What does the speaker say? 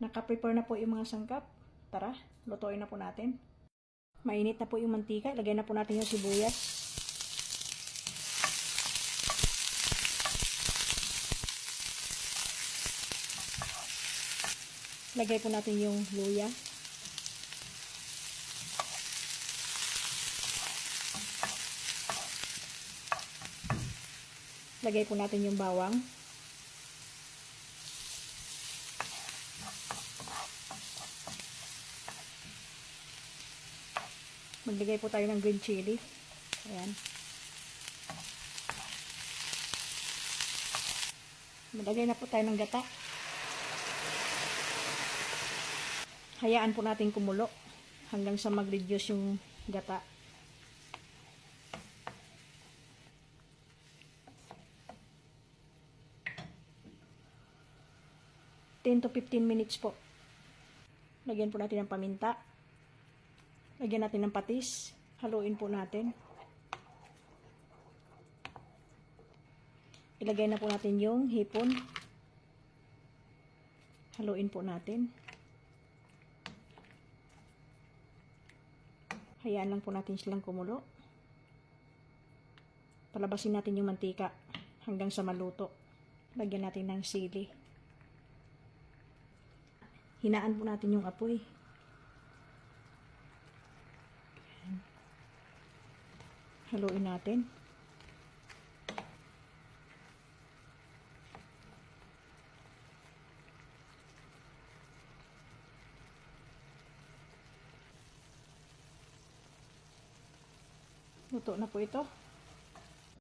Naka-prepare na po yung mga sangkap. Tara, lutuin na po natin. Mainit na po yung mantika. Lagay na po natin yung sibuyas. Lagay po natin yung luya. Lagay po natin yung bawang. Maglagay po tayo ng green chili. Ayan. Maglagay na po tayo ng gata. Hayaan po natin kumulo hanggang sa mag-reduce yung gata. (10 to 15 minutes po. Lagyan po natin ng paminta. Lagyan natin ng patis. Haluin po natin. Ilagay na po natin yung hipon. Haluin po natin. Hayaan lang po natin silang kumulo. Palabasin natin yung mantika hanggang sa maluto. Lagyan natin ng sili. Hinaan po natin yung apoy. Haluin natin. Luto na po ito.